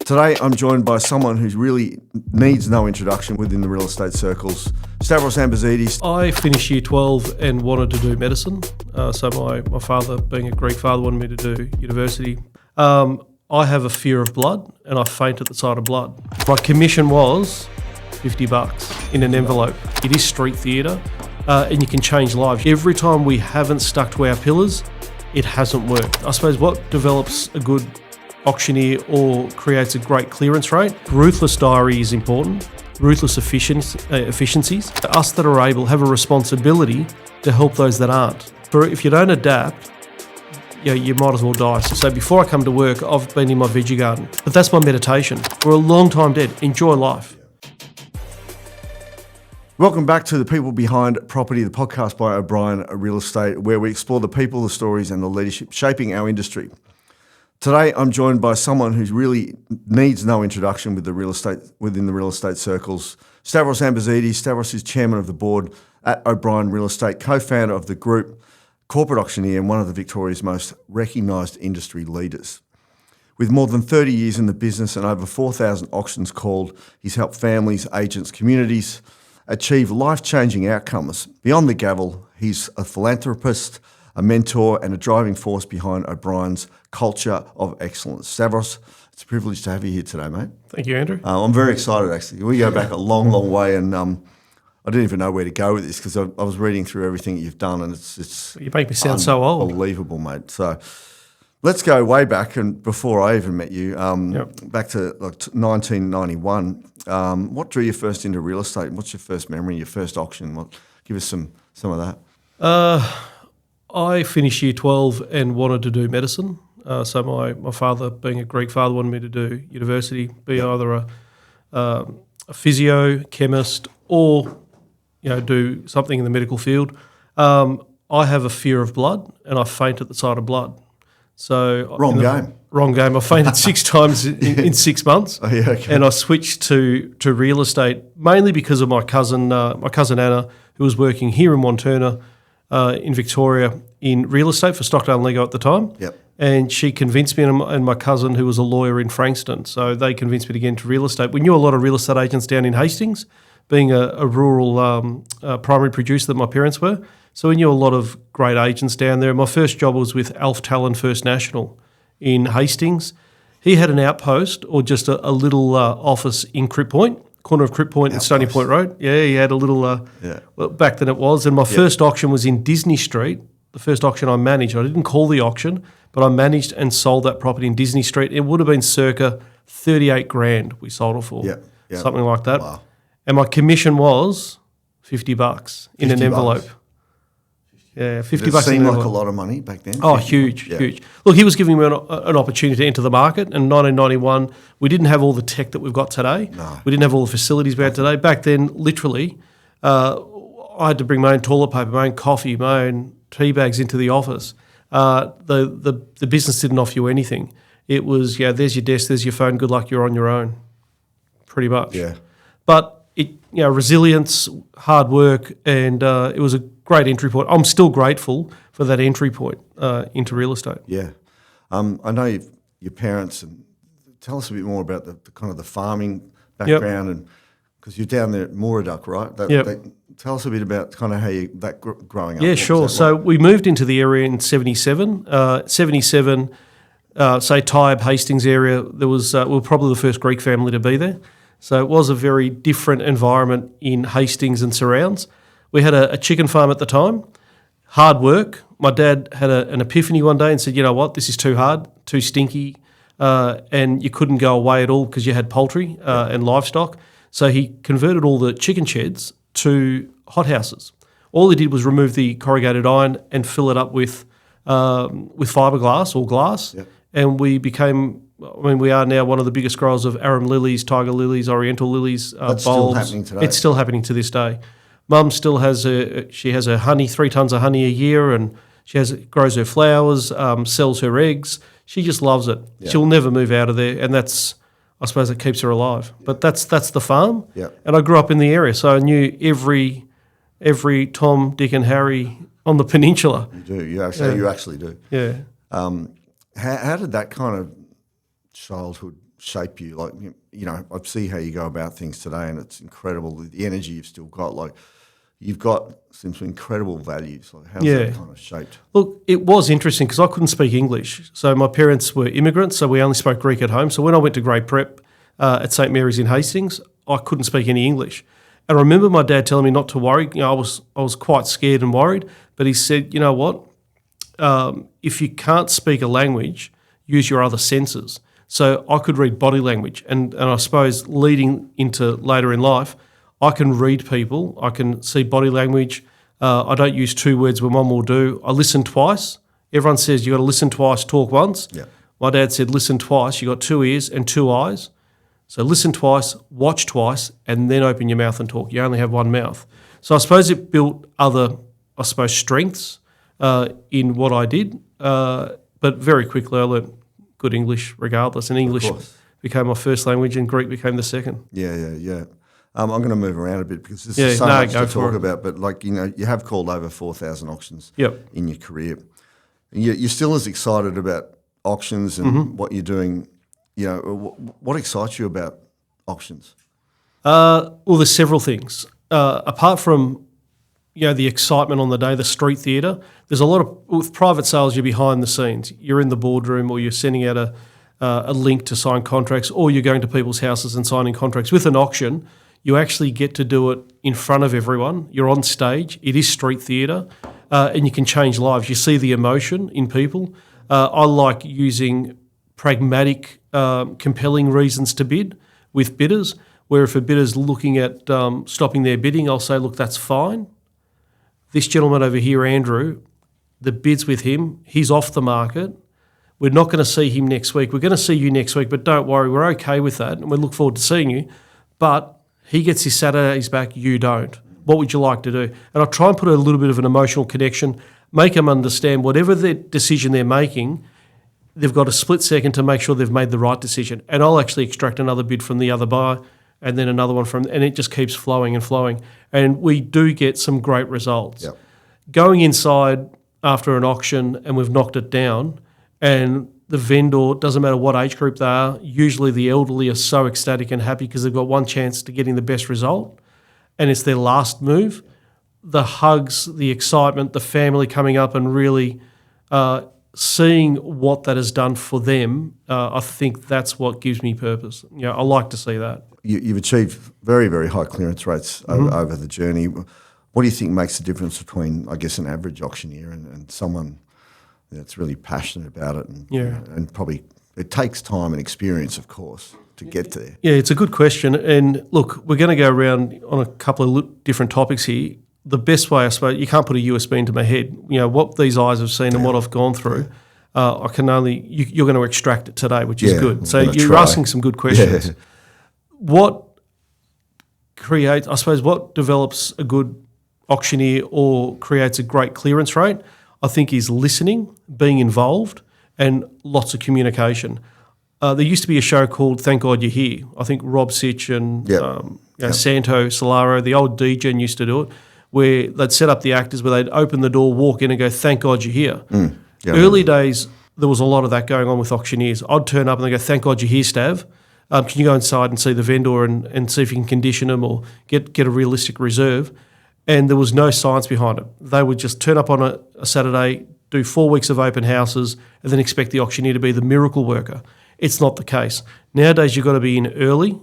Today, I'm joined by someone who really needs no introduction within the real estate circles, Stavros Ambatzidis. I finished year 12 and wanted to do medicine. So my father, being a Greek father, wanted me to do university. I have a fear of blood and I faint at the sight of blood. My commission was $50 in an envelope. It is street theatre and you can change lives. Every time we haven't stuck to our pillars, it hasn't worked. I suppose what develops a good auctioneer or creates a great clearance rate, ruthless diary is important, ruthless efficiencies. Us that are able have a responsibility to help those that aren't. If you don't adapt, you might as well die. So before I come to work, I've been in my veggie garden. But that's my meditation. We're a long time dead. Enjoy life. Welcome back to The People Behind Property, the podcast by OBrien Real Estate, where we explore the people, the stories and the leadership shaping our industry. Today, I'm joined by someone who really needs no introduction within the real estate circles, Stavros Ambatzidis. Stavros is chairman of the board at OBrien Real Estate, co-founder of the group, corporate auctioneer, and one of Victoria's most recognised industry leaders. With more than 30 years in the business and over 4,000 auctions called, he's helped families, agents, communities achieve life-changing outcomes. Beyond the gavel, he's a philanthropist, a mentor and a driving force behind OBrien's culture of excellence. Stavros, it's a privilege to have you here today, mate. Thank you, Andrew. I'm very excited, actually. We go back a long, long way, and I didn't even know where to go with this because I was reading through everything that you've done, and it's You make me sound so old. Unbelievable, mate. So let's go way back, and before I even met you, back to 1991. What drew you first into real estate? What's your first memory, your first auction? Give us some of that. I finished year 12 and wanted to do medicine. So my father, being a Greek father, wanted me to do university, be either a physio, chemist, or do something in the medical field. I have a fear of blood and I faint at the sight of blood. So Wrong game. I fainted 6 times in 6 months. Oh, yeah, okay. And I switched to real estate mainly because of my cousin Anna, who was working here in Wantirna, in Victoria in real estate for Stockdale and Lego at the time. Yep. And she convinced me and my cousin, who was a lawyer in Frankston, so they convinced me to get into real estate. We knew a lot of real estate agents down in Hastings, being a rural primary producer that my parents were. So we knew a lot of great agents down there. My first job was with Alf Talon First National in Hastings. He had an outpost or just a little office in Crip Point, corner of Crip Point and Stony Point Road. Yeah, he had a little, well, back then it was. And my first auction was in Disney Street, the first auction I managed. I didn't call the auction, but I managed and sold that property in Disney Street. It would have been circa 38 grand we sold it for, something like that. Wow. And my commission was $50 in an envelope. Yeah, $50 It in an seemed like envelope. a lot of money back then. Oh, huge. Look, he was giving me an opportunity to enter the market. In 1991, we didn't have all the tech that we've got today. No. We didn't have all the facilities we had today. Back then, literally, I had to bring my own toilet paper, my own coffee, my own tea bags into the office. The business didn't offer you anything. It was, there's your desk, there's your phone, good luck, you're on your own, pretty much. Yeah. But resilience, hard work, and it was a great entry point. I'm still grateful for that entry point into real estate. Yeah. I know your parents, and tell us a bit more about the kind of the farming background, and because you're down there at Mooraduck, right? Tell us a bit about kind of how growing up. Yeah, sure. So we moved into the area in 77. 77, say Tyab, Hastings area, we were probably the first Greek family to be there. So it was a very different environment in Hastings and surrounds. We had a chicken farm at the time, hard work. My dad had an epiphany one day and said, you know what, this is too hard, too stinky, and you couldn't go away at all because you had poultry and livestock. So he converted all the chicken sheds to hothouses. All he did was remove the corrugated iron and fill it up with fiberglass or glass, and we are now one of the biggest growers of arum lilies, tiger lilies, oriental lilies, That's bulbs. still happening today. It's still happening to this day. Mum still has her honey, 3 tons of honey a year, and grows her flowers, sells her eggs. She just loves it. Yeah. She'll never move out of there, and I suppose it keeps her alive. Yeah. But that's the farm. Yeah. And I grew up in the area, so I knew every Tom, Dick, and Harry on the peninsula. You do. You actually do. Yeah. How did that kind of childhood shape you? Like, I see how you go about things today, and it's incredible the energy you've still got. Like, you've got some incredible values. Like, how's that kind of shaped? Look, it was interesting because I couldn't speak English. So my parents were immigrants, so we only spoke Greek at home. So when I went to grade prep at St Mary's in Hastings, I couldn't speak any English. And I remember my dad telling me not to worry. I was quite scared and worried, but he said, you know what? If you can't speak a language, use your other senses. So I could read body language, and I suppose leading into later in life, I can read people, I can see body language. I don't use two words when one will do. I listen twice. Everyone says you got to listen twice, talk once. Yeah. My dad said listen twice. You got 2 ears and 2 eyes. So listen twice, watch twice, and then open your mouth and talk. You only have one mouth. So I suppose it built other, strengths in what I did. But very quickly I learnt good English regardless, and English became my first language and Greek became the second. Yeah. I'm going to move around a bit because there's so much to talk about, but you have called over 4,000 auctions in your career. And you're still as excited about auctions and what you're doing. What excites you about auctions? Well, there's several things. Apart from the excitement on the day, the street theatre, there's a lot of, with private sales, you're behind the scenes. You're in the boardroom, or you're sending out a link to sign contracts, or you're going to people's houses and signing contracts. With an auction, you actually get to do it in front of everyone. You're on stage. It is street theatre, and you can change lives. You see the emotion in people. I like using pragmatic, compelling reasons to bid with bidders, where if a bidder's looking at stopping their bidding, I'll say, look, that's fine. This gentleman over here, Andrew, the bid's with him. He's off the market. We're not going to see him next week. We're going to see you next week, but don't worry, we're okay with that, and we look forward to seeing you. But he gets his Saturdays back, you don't. What would you like to do? And I try and put a little bit of an emotional connection, make them understand whatever the decision they're making, they've got a split second to make sure they've made the right decision. And I'll actually extract another bid from the other buyer, and then another one and it just keeps flowing and flowing. And we do get some great results. Yep. Going inside after an auction and we've knocked it down, and the vendor, doesn't matter what age group they are, usually the elderly are so ecstatic and happy because they've got one chance to getting the best result, and it's their last move. The hugs, the excitement, the family coming up and really seeing what that has done for them, I think that's what gives me purpose. I like to see that. You've achieved very, very high clearance rates over the journey. What do you think makes the difference between, I guess, an average auctioneer and someone that's really passionate about it? And probably it takes time and experience, of course, to get there. Yeah, it's a good question. And look, we're going to go around on a couple of different topics here. The best way, I suppose, you can't put a USB into my head. What these eyes have seen and what I've gone through, I can only, you're going to extract it today, which is good. So you're asking some good questions. Yeah. What creates, I suppose, what develops a good auctioneer or creates a great clearance rate, I think, is listening, being involved, and lots of communication. There used to be a show called Thank God You're Here. I think Rob Sitch and Santo Solaro, the old DJ, used to do it, where they'd set up the actors where they'd open the door, walk in and go, thank God you're here. Early days, there was a lot of that going on with auctioneers. I'd turn up and they go, thank God you're here, Stav. Can you go inside and see the vendor and see if you can condition them or get a realistic reserve? And there was no science behind it. They would just turn up on a Saturday, do 4 weeks of open houses, and then expect the auctioneer to be the miracle worker. It's not the case. Nowadays, you've got to be in early.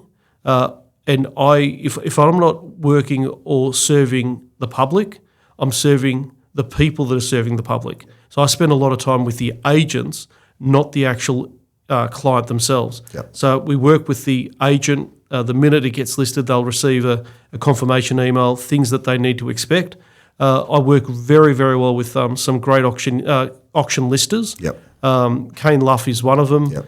And if I'm not working or serving the public, I'm serving the people that are serving the public. So I spend a lot of time with the agents, not the actual client themselves. Yep. So we work with the agent. The minute it gets listed, they'll receive a confirmation email, things that they need to expect. I work very, very well with some great auction listers. Yep. Kane Luff is one of them. Yep.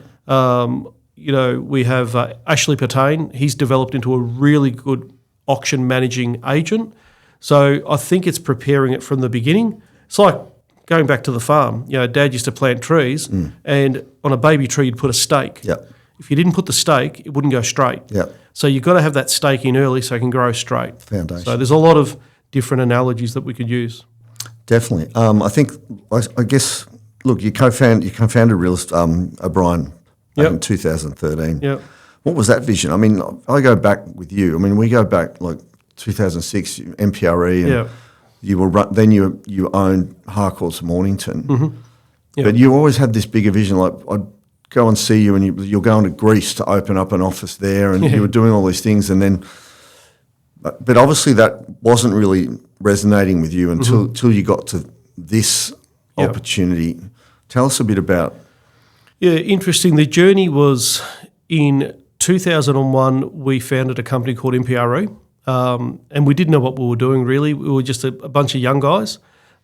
We have Ashley Patain. He's developed into a really good auction managing agent. So I think it's preparing it from the beginning. It's like going back to the farm. Dad used to plant trees, and on a baby tree you'd put a stake. Yep. If you didn't put the stake, it wouldn't go straight. Yep. So you've got to have that stake in early so it can grow straight. Foundation. So there's a lot of different analogies that we could use. Definitely. I guess, look, you co-founded OBrien Yep. in 2013. Yep. What was that vision? I mean, I go back with you. I mean, we go back like 2006, MPRE, and Yeah. you were then you owned Harcourt's Mornington. Mm-hmm. Yep. But you always had this bigger vision. Like I'd go and see you, and you're going to Greece to open up an office there, and you were doing all these things, and then. But obviously that wasn't really resonating with you until you got to this opportunity. Tell us a bit about. Yeah, interesting. The journey was in 2001. We founded a company called MPRE, and we didn't know what we were doing really. We were just a bunch of young guys,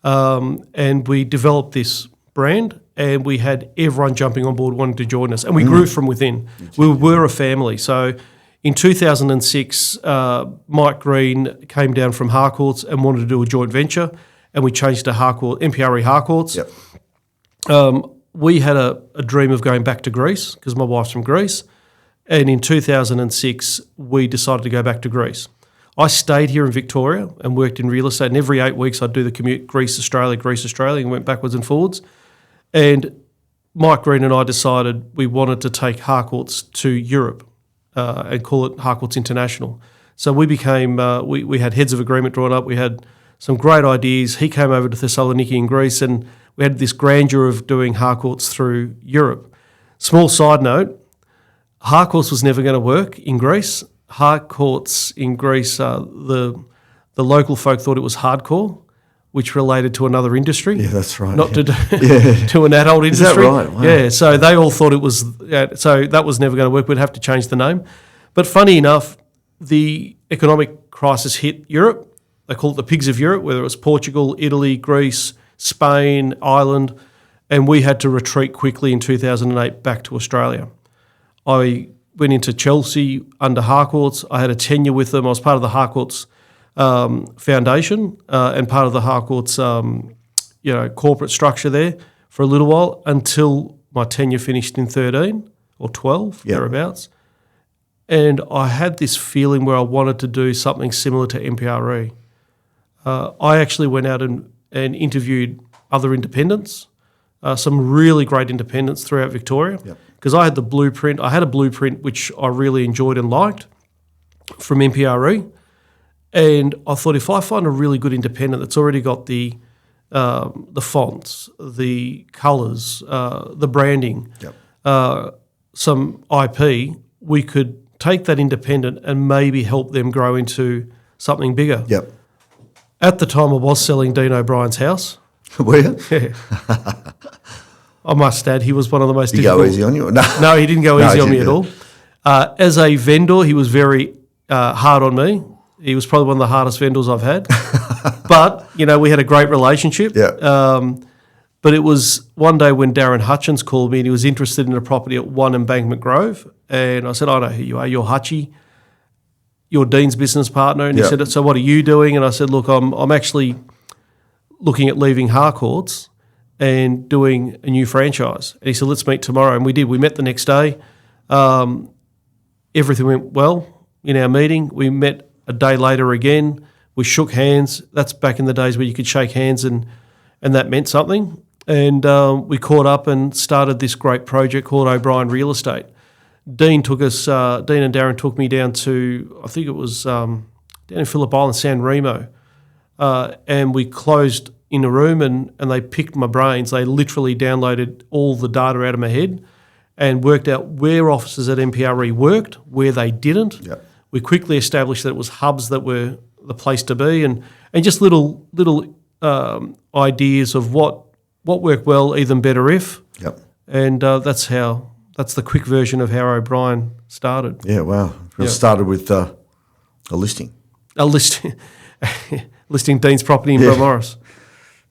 and we developed this brand, and we had everyone jumping on board wanting to join us, and we grew from within. We were a family. So in 2006, Mike Green came down from Harcourt's and wanted to do a joint venture, and we changed to MPRE Harcourt's. Yep. We had a dream of going back to Greece because my wife's from Greece, and in 2006, we decided to go back to Greece. I stayed here in Victoria and worked in real estate, and every 8 weeks I'd do the commute Greece, Australia, and went backwards and forwards. And Mike Green and I decided we wanted to take Harcourt's to Europe and call it Harcourt's International. So we became, we had heads of agreement drawn up. We had some great ideas. He came over to Thessaloniki in Greece, and we had this grandeur of doing Harcourt's through Europe. Small side note, Harcourt's was never going to work in Greece. Harcourt's in Greece, the local folk thought it was hardcore, which related to another industry. Yeah, that's right. Not to to an adult industry. Is that right? Wow. Yeah, so they all thought it was, so that was never going to work. We'd have to change the name. But funny enough, the economic crisis hit Europe. They call it the pigs of Europe, whether it was Portugal, Italy, Greece, Spain, Ireland, and we had to retreat quickly in 2008 back to Australia. I went into Chelsea under Harcourt's. I had a tenure with them. I was part of the Harcourt's Foundation and part of the Harcourt's corporate structure there for a little while until my tenure finished in 13 or 12, thereabouts. And I had this feeling where I wanted to do something similar to MPRE. I actually went out and interviewed other independents, some really great independents throughout Victoria, because I had the blueprint. I had a blueprint which I really enjoyed and liked from MPRE. And I thought if I find a really good independent that's already got the fonts, the colours, the branding, some IP, we could take that independent and maybe help them grow into something bigger. Yep. At the time, I was selling Dean O'Brien's house. Were you? Yeah. I must add, he was one of the most Did he difficult. go easy on you? No, he didn't go easy on me at all. As a vendor, he was very hard on me. He was probably one of the hardest vendors I've had. But, we had a great relationship. Yeah. But it was one day when Darren Hutchins called me and he was interested in a property at 1 Embankment Grove. And I said, I know who you are. You're Hutchie. You're Dean's business partner. And he said, so what are you doing? And I said, look, I'm actually looking at leaving Harcourt's and doing a new franchise. And he said, let's meet tomorrow. And we did. We met the next day. Everything went well in our meeting. We met a day later again. We shook hands. That's back in the days where you could shake hands and that meant something. And we caught up and started this great project called OBrien Real Estate. Dean and Darren took me down to, I think it was down in Phillip Island, San Remo. And we closed in a room and they picked my brains. They literally downloaded all the data out of my head and worked out where offices at MPRE worked, where they didn't. Yep. We quickly established that it was hubs that were the place to be and just little ideas of what worked well, even better if. Yep. And that's the quick version of how OBrien started. Yeah, wow. It started with a listing. A listing Dean's property in Belmaris.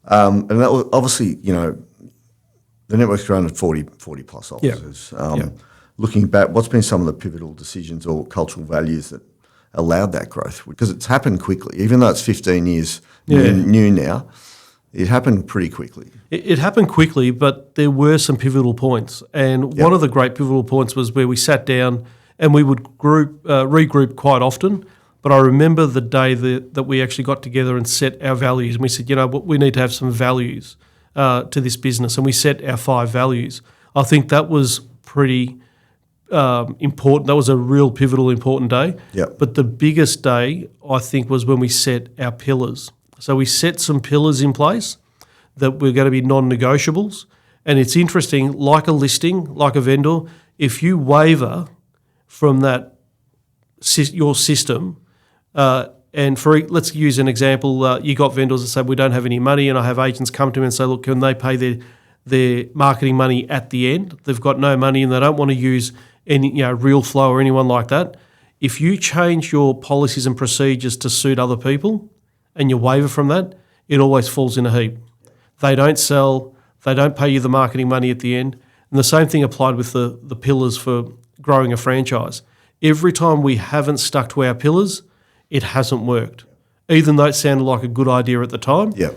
And that was obviously, the network's grown to 40 plus offices. Looking back, what's been some of the pivotal decisions or cultural values that allowed that growth? Because it's happened quickly, even though it's 15 years new now, it happened pretty quickly. It happened quickly, but there were some pivotal points. And one of the great pivotal points was where we sat down and we would regroup quite often. But I remember the day that we actually got together and set our values. And we said, we need to have some values to this business. And we set our 5 values. I think that was pretty important. That was a real pivotal, important day. Yep. But the biggest day, I think, was when we set our pillars. So we set some pillars in place that were going to be non-negotiables. And it's interesting, like a listing, like a vendor, if you waver from that your system, and let's use an example, you got vendors that say we don't have any money, and I have agents come to me and say, look, can they pay their marketing money at the end? They've got no money and they don't want to use any Real Flow or anyone like that. If you change your policies and procedures to suit other people and you waver from that, it always falls in a heap. They don't sell, they don't pay you the marketing money at the end. And the same thing applied with the pillars for growing a franchise. Every time we haven't stuck to our pillars, it hasn't worked. Even though it sounded like a good idea at the time. Yeah.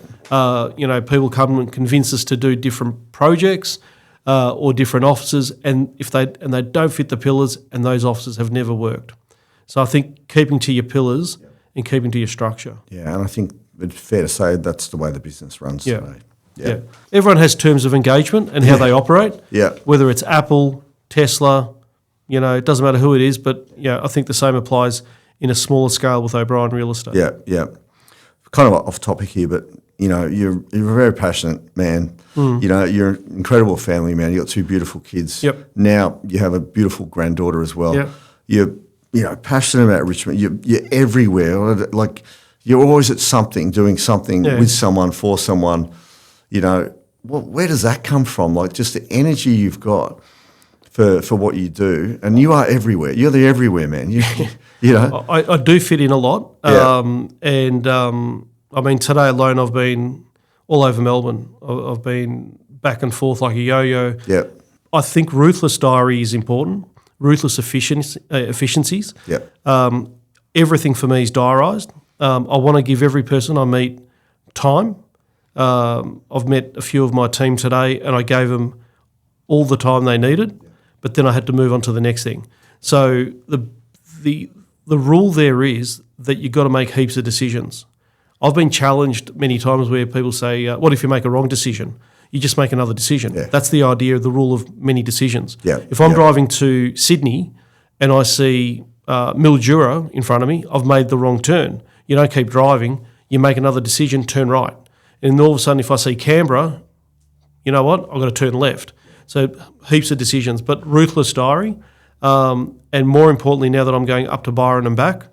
People come and convince us to do different projects or different offices, and they don't fit the pillars, and those offices have never worked. So I think keeping to your pillars and keeping to your structure. Yeah, and I think it's fair to say that's the way the business runs today. Yeah. Everyone has terms of engagement and how they operate. Yeah. Whether it's Apple, Tesla, it doesn't matter who it is, but I think the same applies in a smaller scale with OBrien Real Estate. Yeah. Kind of off topic here, but you're a very passionate man. You're an incredible family man. You got two beautiful kids. Yep. Now you have a beautiful granddaughter as well. Yep. You're passionate about Richmond. You're everywhere. Like you're always at something, doing something with someone, for someone. Where does that come from? Like just the energy you've got for what you do, and you are everywhere. You're the everywhere man. I do fit in a lot. Yeah. Today alone I've been all over Melbourne. I've been back and forth like a yo-yo. Yeah. I think ruthless diary is important. Ruthless efficiencies. Yeah. Everything for me is diarised. I want to give every person I meet time. I've met a few of my team today, and I gave them all the time they needed, but then I had to move on to the next thing. So the rule there is that you've got to make heaps of decisions. I've been challenged many times where people say, what if you make a wrong decision? You just make another decision. Yeah. That's the idea of the rule of many decisions. Yeah. If I'm driving to Sydney and I see Mildura in front of me, I've made the wrong turn. You don't keep driving. You make another decision, turn right. And all of a sudden, if I see Canberra, you know what? I've got to turn left. So heaps of decisions, but ruthless diary. And more importantly, now that I'm going up to Byron and back,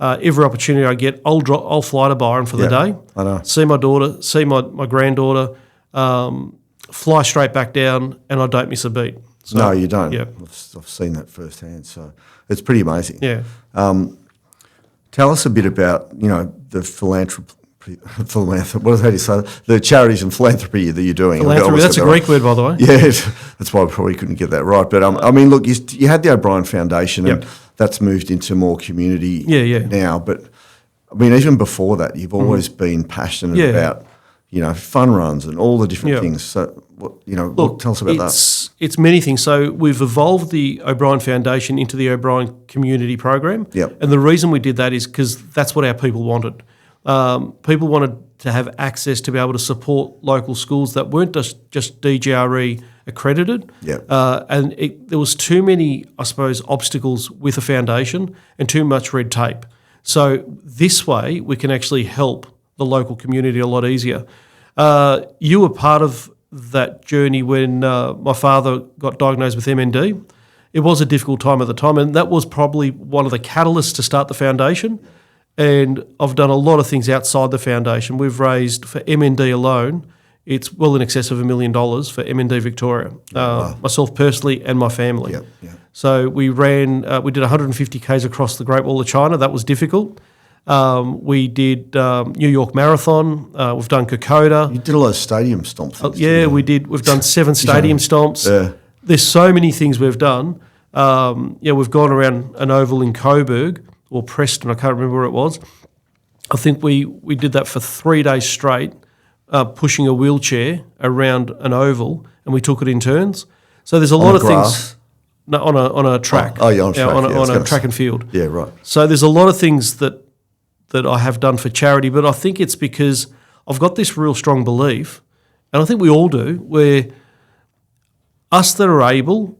every opportunity I get, I'll fly to Byron for the day. I know. See my daughter, see my granddaughter, fly straight back down, and I don't miss a beat. So, no, you don't. Yeah. I've seen that firsthand, so it's pretty amazing. Yeah. Tell us a bit about the philanthropy. How do you say that? The charities and philanthropy that you're doing. Philanthropy, that's a Greek word, by the way. Yeah, that's why I probably couldn't get that right. But look, you had the OBrien Foundation, and that's moved into more community now. But even before that, you've always been passionate about fun runs and all the different things. So tell us about that. It's many things. So we've evolved the OBrien Foundation into the OBrien Community Program. Yep. And the reason we did that is because that's what our people wanted. People wanted to have access to be able to support local schools that weren't just DGRE accredited. Yep. And there was too many, I suppose, obstacles with a foundation and too much red tape. So this way we can actually help the local community a lot easier. You were part of that journey when my father got diagnosed with MND. It was a difficult time at the time, and that was probably one of the catalysts to start the foundation. And I've done a lot of things outside the foundation. We've raised, for MND alone, it's well in excess of $1 million for MND Victoria, myself personally and my family. Yep, yep. So we did 150 Ks across the Great Wall of China. That was difficult. We did New York Marathon. We've done Kokoda. You did a lot of stadium stomp things. We did. We've done 7 stadium stomps. Yeah. There's so many things we've done. We've gone around an oval in Coburg or Preston. I can't remember where it was. I think we did that for 3 days straight, pushing a wheelchair around an oval, and we took it in turns. So there's a lot of things. No, on a track. Oh, yeah, on track. On a track and field. Yeah, right. So there's a lot of things that I have done for charity, but I think it's because I've got this real strong belief, and I think we all do, where us that are able,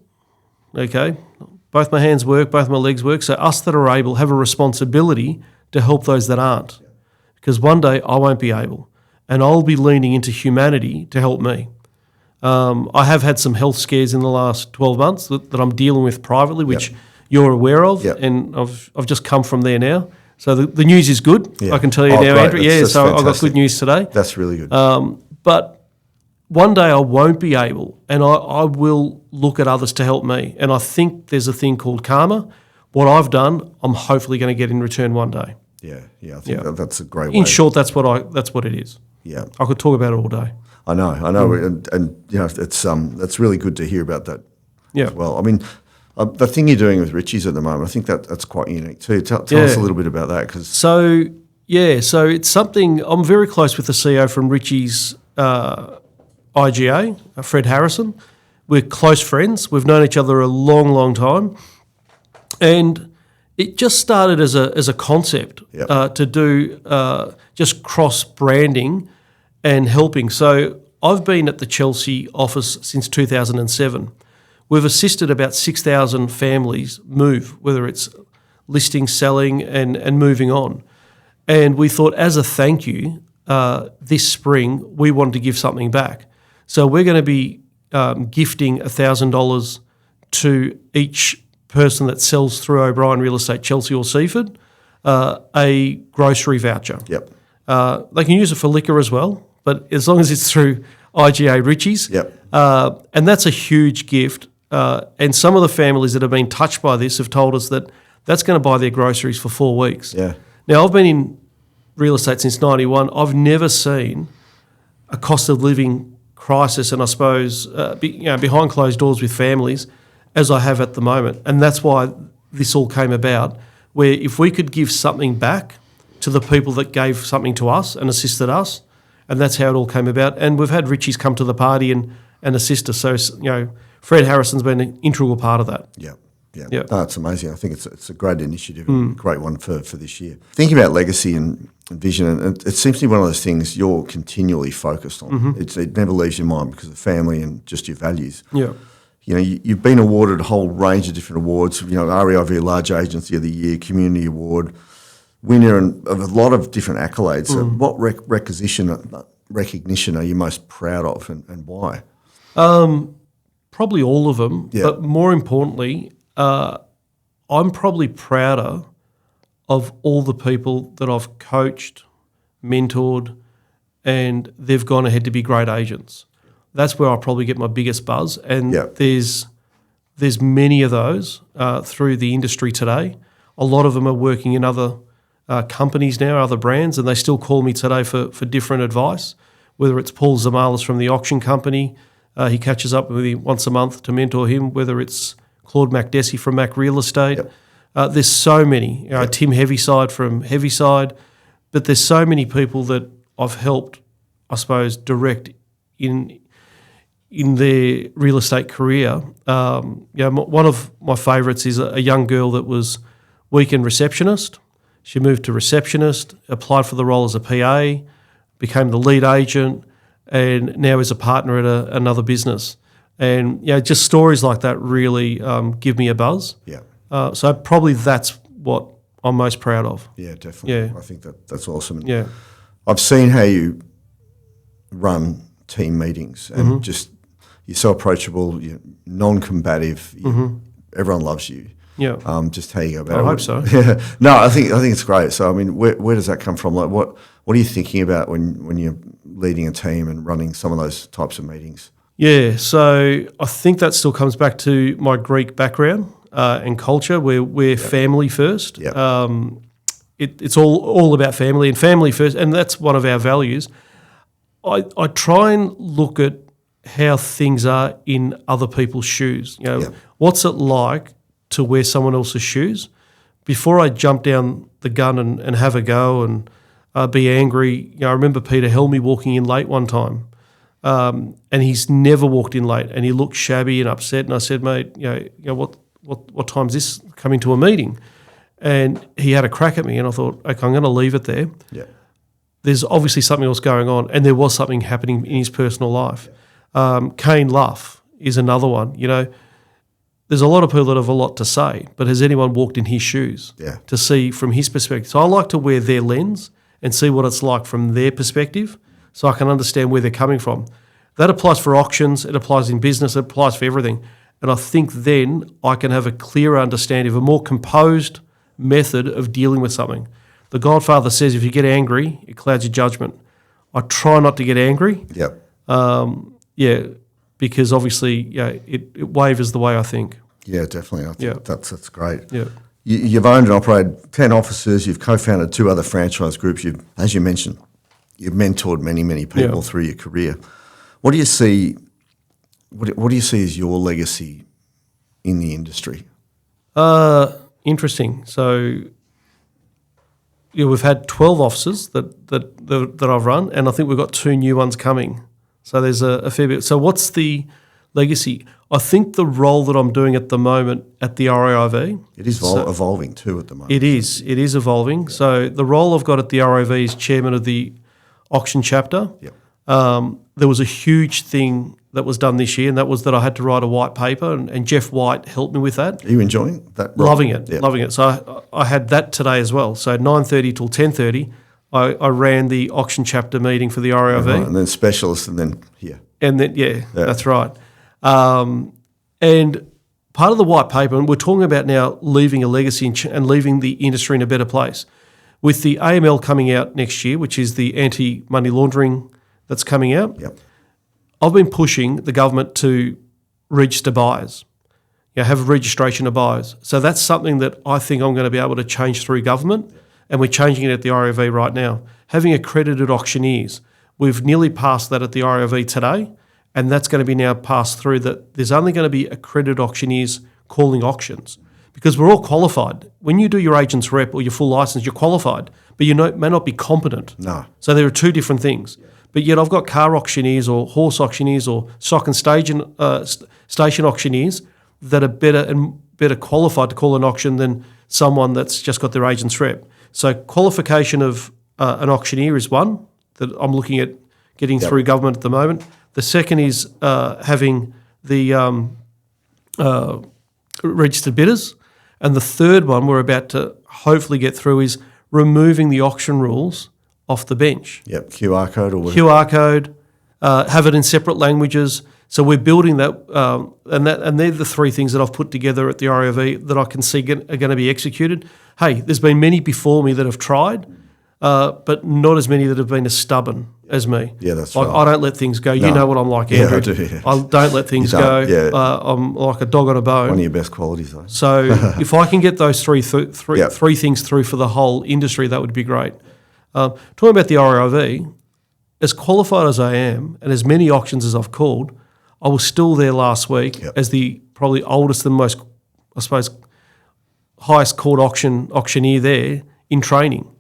okay, Both my hands work, both my legs work. So us that are able have a responsibility to help those that aren't. Because one day I won't be able, and I'll be leaning into humanity to help me. I have had some health scares in the last 12 months that I'm dealing with privately, which you're aware of, and I've just come from there now. So the news is good. I can tell you now, great. Andrew. That's So fantastic. I've got good news today. That's really good. But one day I won't be able, and I will look at others to help me. And I think there's a thing called karma. What I've done, I'm hopefully going to get in return one day. I think that's a great way. In short, that's what it is. Yeah, I could talk about it all day. I know, and you know, it's really good to hear about that. Yeah. As well. I mean, the thing you're doing with Richie's at the moment, I think that's quite unique too. Tell us a little bit about that, because So it's something. I'm very close with the CEO from Richie's IGA, Fred Harrison. We're close friends. We've known each other a long, long time, and it just started as a concept to do just cross branding and helping. So I've been at the Chelsea office since 2007. We've assisted about 6,000 families move, whether it's listing, selling, and moving on. And we thought, as a thank you, this spring we wanted to give something back. So we're going to be gifting $1,000 to each person that sells through OBrien Real Estate, Chelsea or Seaford, a grocery voucher. Yep. They can use it for liquor as well, but as long as it's through IGA Richie's. Yep. And that's a huge gift. And some of the families that have been touched by this have told us that that's going to buy their groceries for 4 weeks. Yeah. Now, I've been in real estate since 91. I've never seen a cost of living crisis, and I suppose behind closed doors with families as I have at the moment. And that's why this all came about, where if we could give something back to the people that gave something to us and assisted us, and that's how it all came about. And we've had Richie's come to the party and assist us. So, Fred Harrison's been an integral part of that. Yeah. Yep. No, it's amazing. I think it's a great initiative, and a great one for this year. Thinking about legacy and vision, and it seems to be one of those things you're continually focused on. It never leaves your mind because of family and just your values. Yeah. You know, you've been awarded a whole range of different awards. You know, REIV Large Agency of the Year, Community Award, winner of a lot of different accolades. So what recognition are you most proud of, and why? Probably all of them, but more importantly, I'm probably prouder of all the people that I've coached, mentored, and they've gone ahead to be great agents. That's where I probably get my biggest buzz, and there's many of those through the industry today. A lot of them are working in other companies now, other brands, and they still call me today for different advice, whether it's Paul Zamalis from the auction company. He catches up with me once a month to mentor him, whether it's Claude MacDessie from Mac Real Estate. There's so many. Tim Heavyside from Heavyside. But there's so many people that I've helped, I suppose, direct in their real estate career. One of my favourites is a young girl that was weekend receptionist. She moved to receptionist, applied for the role as a PA, became the lead agent, and now is a partner at another business. And just stories like that really give me a buzz. So probably that's what I'm most proud of. Yeah, definitely. I think that's awesome. Yeah. I've seen how you run team meetings, and just you're so approachable, you're non-combative, everyone loves you. Yeah. Just how you go about it. I hope so. Yeah. No, I think it's great. So I mean, where does that come from? Like, what are you thinking about when you're leading a team and running some of those types of meetings? Yeah, so I think that still comes back to my Greek background and culture, where we're family first. It's all about family and family first, and that's one of our values. I try and look at how things are in other people's shoes. What's it like to wear someone else's shoes? Before I jump down the gun and have a go and be angry, I remember Peter Helmy walking in late one time. And he's never walked in late, and he looked shabby and upset. And I said, mate, what time's this coming to a meeting? And he had a crack at me, and I thought, okay, I'm going to leave it there. There's obviously something else going on, and there was something happening in his personal life. Kane Luff is another one. there's a lot of people that have a lot to say, but has anyone walked in his shoes to see from his perspective? So I like to wear their lens and see what it's like from their perspective so I can understand where they're coming from. That applies for auctions, it applies in business, it applies for everything. And I think then I can have a clearer understanding of a more composed method of dealing with something. The Godfather says if you get angry, it clouds your judgment. I try not to get angry. Because obviously it wavers the way I think. Yeah, definitely. I think that's great. Yeah. You've owned and operated 10 offices. You've co-founded 2 other franchise groups. As you mentioned, you've mentored many people through your career. What do you see? What do you see as your legacy in the industry? Interesting. So, we've had 12 offices that I've run, and I think we've got 2 new ones coming. So there's a fair bit. So what's the legacy? I think the role that I'm doing at the moment at the REIV. It is evolving too at the moment. It is evolving. Yeah. So the role I've got at the REIV is chairman of the Auction Chapter. Yeah. There was a huge thing that was done this year, and that was that I had to write a white paper, and Jeff White helped me with that. Are you enjoying that role? Loving it. So I had that today as well. So 9:30 till 10:30. I ran the Auction Chapter meeting for the REIV. Right, and then specialists, and then here. And then, that's right. And part of the white paper, and we're talking about now leaving a legacy and leaving the industry in a better place. With the AML coming out next year, which is the anti-money laundering that's coming out, I've been pushing the government to register buyers, have a registration of buyers. So that's something that I think I'm going to be able to change through government. And we're changing it at the REIV right now. Having accredited auctioneers, we've nearly passed that at the REIV today, and that's going to be now passed through that there's only going to be accredited auctioneers calling auctions because we're all qualified. When you do your agent's rep or your full license, you're qualified, but you may not be competent. No. So there are 2 different things. But yet I've got car auctioneers or horse auctioneers or stock and station auctioneers that are better qualified to call an auction than someone that's just got their agent's rep. So qualification of an auctioneer is one that I'm looking at getting through government at the moment. The second is having the registered bidders. And the third one we're about to hopefully get through is removing the auction rules off the bench. Yep, QR code or whatever. QR code, have it in separate languages. So we're building that, and they're the 3 things that I've put together at the REIV that I can see are going to be executed. Hey, there's been many before me that have tried, but not as many that have been as stubborn as me. Yeah, that's right. I don't let things go. No. You know what I'm like, Andrew. Yeah, I do. Yeah. I don't let things go. Yeah. I'm like a dog on a bone. One of your best qualities, though. So if I can get those three things through for the whole industry, that would be great. Talking about the REIV, as qualified as I am and as many auctions as I've called, I was still there last week as the probably oldest and most, I suppose, highest called auctioneer there in training.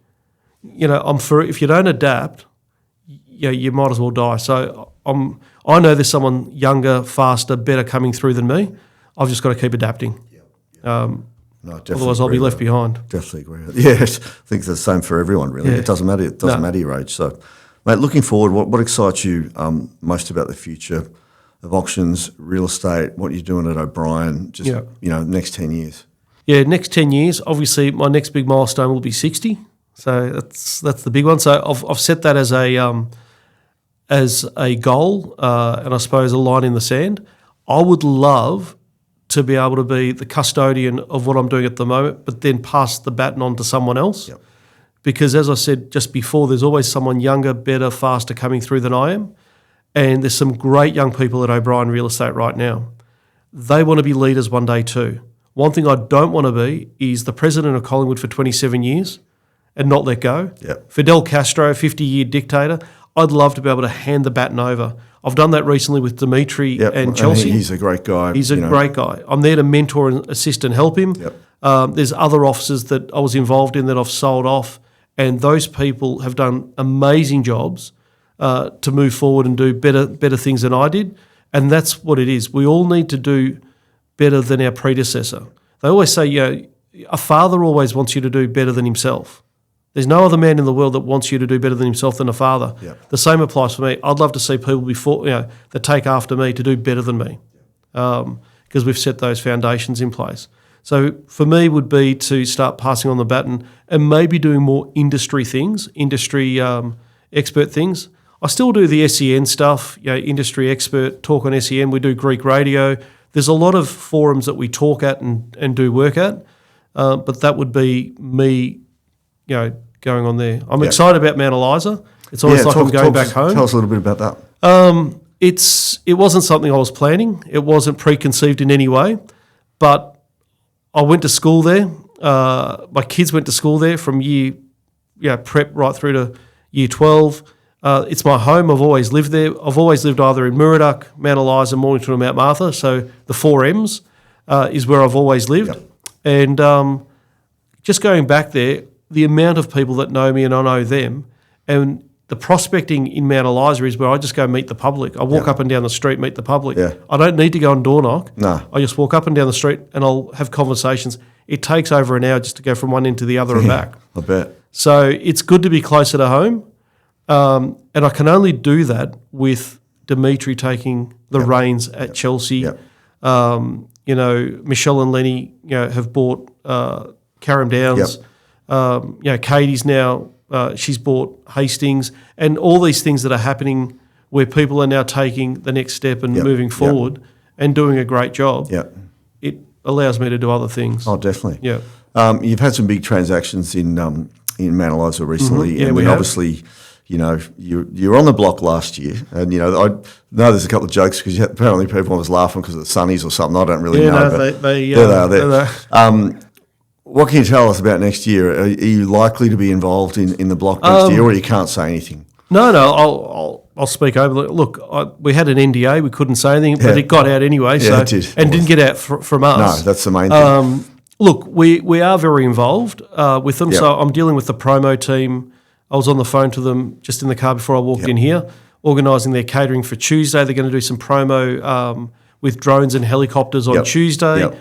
If you don't adapt, you might as well die. So I know there's someone younger, faster, better coming through than me. I've just got to keep adapting. Otherwise I'll be left behind. Definitely agree with that. Yes, I think it's the same for everyone, really. Yeah. It doesn't matter. It doesn't matter your age. So, mate, looking forward, what excites you most about the future of auctions, real estate, what you're doing at OBrien, next 10 years? Yeah, next 10 years, obviously my next big milestone will be 60. So that's the big one. So I've set that as a goal and I suppose a line in the sand. I would love to be able to be the custodian of what I'm doing at the moment, but then pass the baton on to someone else. Yep. Because as I said just before, there's always someone younger, better, faster coming through than I am. And there's some great young people at OBrien Real Estate right now. They want to be leaders one day too. One thing I don't want to be is the president of Collingwood for 27 years and not let go. Yep. Fidel Castro, 50-year dictator. I'd love to be able to hand the baton over. I've done that recently with Dimitri and Chelsea. He's a great guy. He's a great guy. I'm there to mentor and assist and help him. Yep. There's other offices that I was involved in that I've sold off, and those people have done amazing jobs to move forward and do better things than I did. And that's what it is. We all need to do better than our predecessor. They always say, a father always wants you to do better than himself. There's no other man in the world that wants you to do better than himself than a father. Yep. The same applies for me. I'd love to see people before that take after me to do better than me. Because because we've set those foundations in place. So for me would be to start passing on the baton and maybe doing more industry things, expert things. I still do the SEN stuff, industry expert, talk on SEN. We do Greek radio. There's a lot of forums that we talk at and do work at, but that would be me, going on there. I'm excited about Mount Eliza. It's almost like I'm going back home. Tell us a little bit about that. It wasn't something I was planning. It wasn't preconceived in any way, but I went to school there. My kids went to school there from prep right through to year 12. It's my home. I've always lived there. I've always lived either in Muridock, Mount Eliza, Mornington or Mount Martha. So the 4 M's is where I've always lived. Yep. And just going back there, the amount of people that know me and I know them, and the prospecting in Mount Eliza is where I just go meet the public. I walk up and down the street, meet the public. Yeah. I don't need to go and door knock. No. I just walk up and down the street and I'll have conversations. It takes over an hour just to go from one end to the other and back. I bet. So it's good to be closer to home. And I can only do that with Dimitri taking the reins at Chelsea. Yep. Michelle and Lenny, have bought Carrum Downs. Yep. Katie's now, she's bought Hastings, and all these things that are happening where people are now taking the next step and moving forward and doing a great job. Yep. It allows me to do other things. Oh, definitely. Yeah. You've had some big transactions in Mount Eliza recently, Mm-hmm. Yeah, and we then have. obviously, you were on the block last year, and I know there's a couple of jokes because apparently people was laughing because of the Sunnies or something. I don't really know. No, but they there they are. What can you tell us about next year? Are you likely to be involved in the block next year, or you can't say anything? No, I'll speak over. Look, we had an NDA. We couldn't say anything, but it got out anyway. Yeah, it did. And didn't get out from us. No, that's the main thing. Look, we are very involved with them. Yep. So I'm dealing with the promo team. I was on the phone to them just in the car before I walked in here, organising their catering for Tuesday. They're going to do some promo with drones and helicopters on Tuesday. Yep.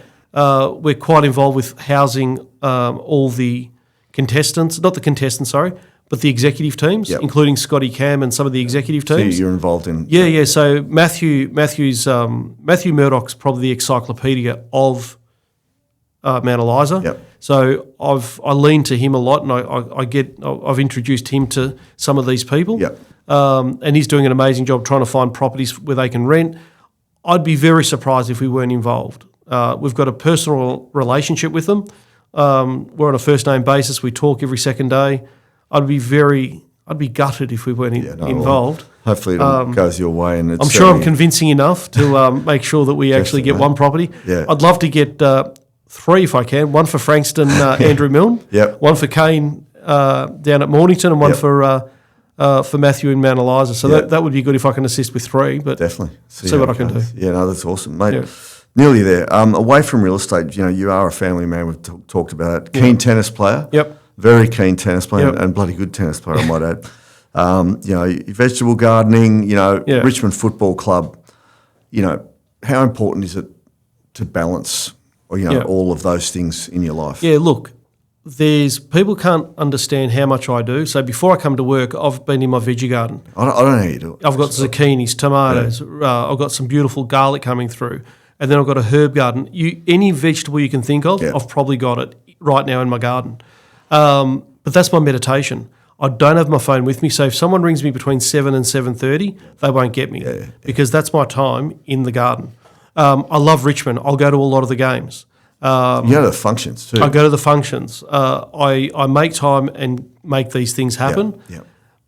We're quite involved with housing all the contestants, not the contestants, sorry, but the executive teams, including Scotty Cam and some of the executive teams. So you're involved in... Yeah. So Matthew Murdoch's probably the encyclopedia of Mount Eliza. Yep. So I lean to him a lot, and I've introduced him to some of these people. Yep. And he's doing an amazing job trying to find properties where they can rent. I'd be very surprised if we weren't involved. We've got a personal relationship with them. We're on a first name basis. We talk every second day. I'd be gutted if we weren't involved. Well, hopefully it goes your way. And I'm sure I'm convincing enough to make sure that we actually get one property. Yeah. I'd love to get 3 if I can. One for Frankston, Andrew Milne. Yep. One for Kane down at Mornington, and one for Matthew in Mount Eliza. So that would be good if I can assist with 3. But definitely see what I can do. Yeah, no, that's awesome, mate. Nearly there. Away from real estate, you are a family man. We've talked about it. Keen tennis player. Yep. Very keen tennis player and bloody good tennis player, I might add. Vegetable gardening. Richmond Football Club. How important is it to balance? All of those things in your life. Yeah, look, people can't understand how much I do. So before I come to work, I've been in my veggie garden. I don't know how you do it. I've got zucchinis, tomatoes. I've got some beautiful garlic coming through, and then I've got a herb garden. Any vegetable you can think of, I've probably got it right now in my garden. But that's my meditation. I don't have my phone with me, so if someone rings me between 7 and 7:30, they won't get me because that's my time in the garden. I love Richmond. I'll go to a lot of the games. You go to the functions too. I go to the functions. I make time and make these things happen. Yeah.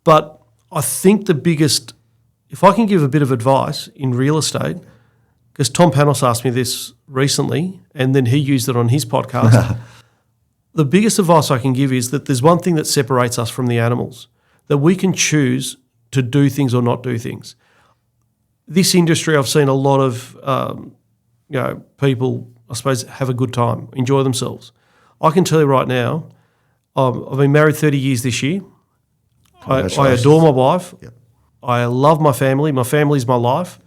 But I think the biggest, if I can give a bit of advice in real estate, because Tom Panos asked me this recently and then he used it on his podcast, the biggest advice I can give is that there's one thing that separates us from the animals, that we can choose to do things or not do things. This industry, I've seen a lot of people, I suppose, have a good time, enjoy themselves. I can tell you right now, I've been married 30 years this year. I adore my wife. Yep. I love my family. My family is my life.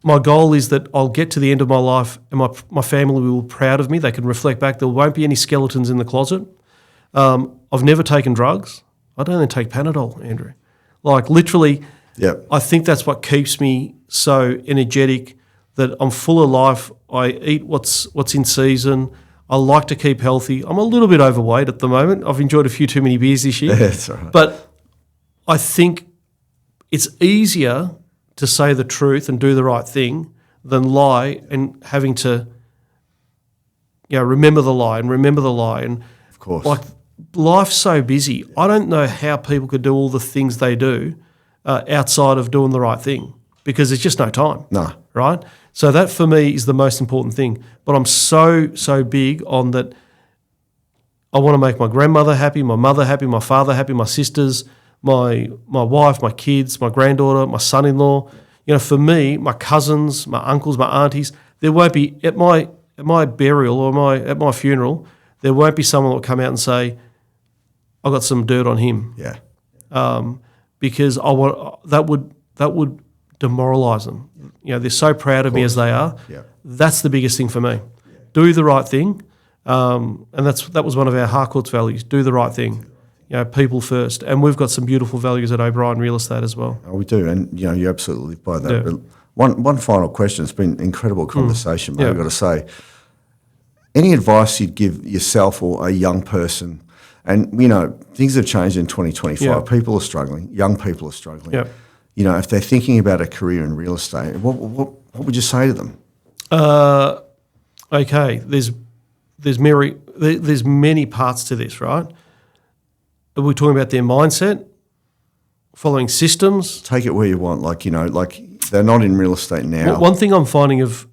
My goal is that I'll get to the end of my life and my family will be proud of me. They can reflect back. There won't be any skeletons in the closet. I've never taken drugs. I don't even take Panadol, Andrew. Like literally, I think that's what keeps me so energetic, that I'm full of life. I eat what's in season. I like to keep healthy. I'm a little bit overweight at the moment. I've enjoyed a few too many beers this year. Yeah, that's all right. But I think it's easier to say the truth and do the right thing than lie and having to, remember the lie. And Of course. like, life's so busy. I don't know how people could do all the things they do outside of doing the right thing, because there's just no time. No. Right? So that for me is the most important thing. But I'm so big on that. I want to make my grandmother happy, my mother happy, my father happy, my sisters, my wife, my kids, my granddaughter, my son-in-law. For me, my cousins, my uncles, my aunties, there won't be at my burial or at my funeral, there won't be someone that will come out and say, I got some dirt on him. Yeah. Because that would demoralise them. They're so proud of me as they are. Yeah. That's the biggest thing for me. Yeah. Do the right thing, and that was one of our Harcourt's values. Do the right thing. People first, and we've got some beautiful values at OBrien Real Estate as well. Oh, we do, and you absolutely live by that. Yeah. But one final question. It's been an incredible conversation, mate. Yeah. I've got to say, any advice you'd give yourself or a young person? And things have changed in 2025. Yeah. People are struggling. Young people are struggling. Yeah. If they're thinking about a career in real estate, what would you say to them? Okay, there's many parts to this, right? Are we talking about their mindset, following systems? Take it where you want. Like they're not in real estate now. One thing I'm finding of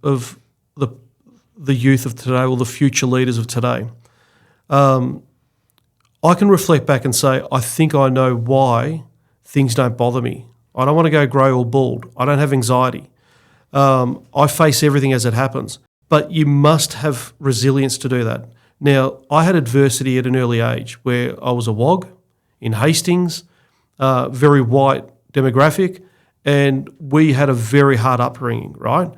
the youth of today, or the future leaders of today, I can reflect back and say, I think I know why things don't bother me. I don't want to go grey or bald. I don't have anxiety. I face everything as it happens. But you must have resilience to do that. Now, I had adversity at an early age where I was a WOG in Hastings, very white demographic, and we had a very hard upbringing, right?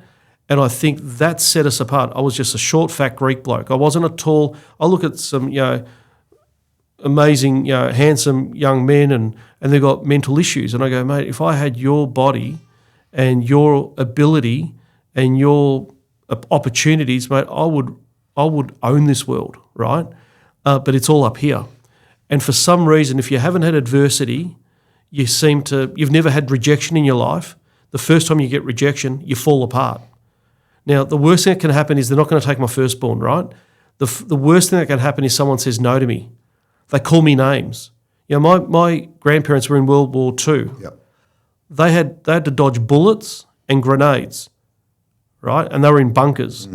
And I think that set us apart. I was just a short, fat Greek bloke. I wasn't a tall. I look at some, amazing, handsome young men, and they've got mental issues. And I go, mate, if I had your body and your ability and your opportunities, mate, I would own this world, right? But it's all up here. And for some reason, if you haven't had adversity, you've never had rejection in your life. The first time you get rejection, you fall apart. Now, the worst thing that can happen is they're not going to take my firstborn, right? The worst thing that can happen is someone says no to me. They call me names. My grandparents were in World War II. Yep. They had to dodge bullets and grenades, right? And they were in bunkers.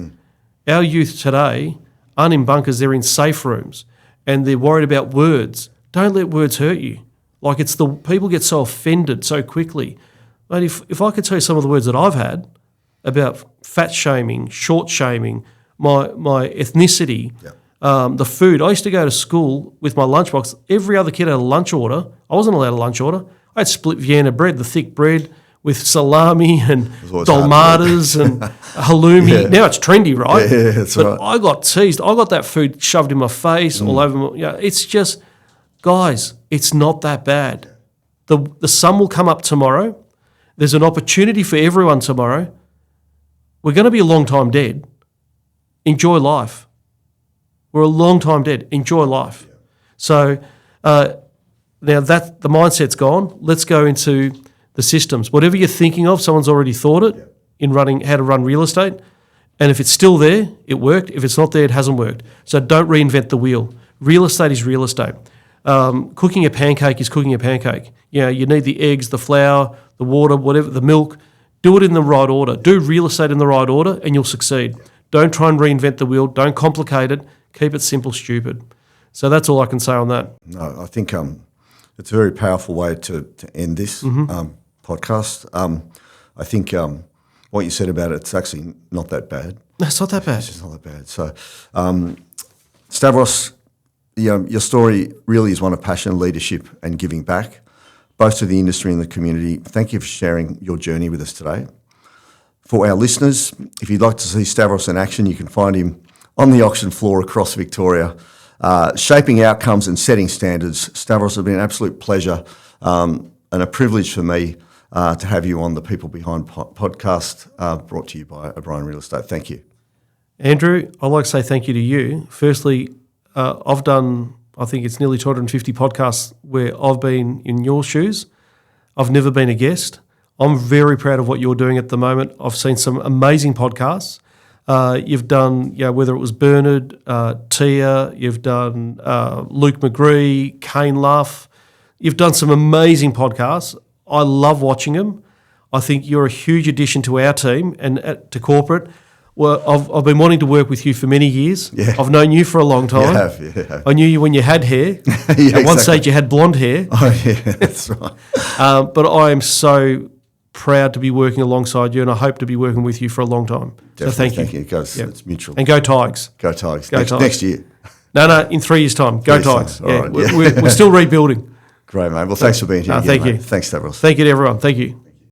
Our youth today aren't in bunkers, they're in safe rooms, and they're worried about words. Don't let words hurt you. Like, people get so offended so quickly. Mate, if I could tell you some of the words that I've had about fat shaming, short shaming, my ethnicity, the food. I used to go to school with my lunchbox. Every other kid had a lunch order. I wasn't allowed a lunch order. I had split Vienna bread, the thick bread with salami and dolmadas and halloumi. Yeah. Now it's trendy, right? Yeah, that's but right. I got teased. I got that food shoved in my face, all over me. It's just, guys, it's not that bad. The sun will come up tomorrow. There's an opportunity for everyone tomorrow. We're going to be a long time dead. Enjoy life. We're a long time dead. Enjoy life. So now that the mindset's gone, let's go into the systems. Whatever you're thinking of, someone's already thought it in running how to run real estate. And if it's still there, it worked. If it's not there, it hasn't worked. So don't reinvent the wheel. Real estate is real estate. Cooking a pancake is cooking a pancake. You need the eggs, the flour, the water, whatever, the milk. Do it in the right order. Do real estate in the right order and you'll succeed. Don't try and reinvent the wheel. Don't complicate it. Keep it simple, stupid. So that's all I can say on that. No, I think it's a very powerful way to end this podcast. I think what you said about it's actually not that bad. No, it's not that bad. It's just not that bad. So, Stavros, your story really is one of passion, leadership and giving back, both to the industry and the community. Thank you for sharing your journey with us today. For our listeners, if you'd like to see Stavros in action, you can find him on the auction floor across Victoria, shaping outcomes and setting standards. Stavros, has been an absolute pleasure and a privilege for me to have you on the People Behind podcast, brought to you by OBrien Real Estate. Thank you. Andrew, I'd like to say thank you to you. Firstly, I've done, I think it's nearly 250 podcasts where I've been in your shoes. I've never been a guest. I'm very proud of what you're doing at the moment. I've seen some amazing podcasts. You've done, whether it was Bernard, Tia, you've done Luke McGree, Kane Luff. You've done some amazing podcasts. I love watching them. I think you're a huge addition to our team and to corporate. Well, I've been wanting to work with you for many years. Yeah. I've known you for a long time. You have. I knew you when you had hair. Yeah, At one stage you had blonde hair. Oh, yeah, that's right. But I am so proud to be working alongside you, and I hope to be working with you for a long time. Definitely, so thank you. Thank you. It goes, It's mutual. And go Tigers. Go Tigers. Go Tigers. Next year. No, in 3 years' time. Go 3 years' Tigers. time. All right, We're still rebuilding. Great, mate. Well, thanks for being here. Thank you. Mate. Thanks, Stavros. Thank you to everyone. Thank you.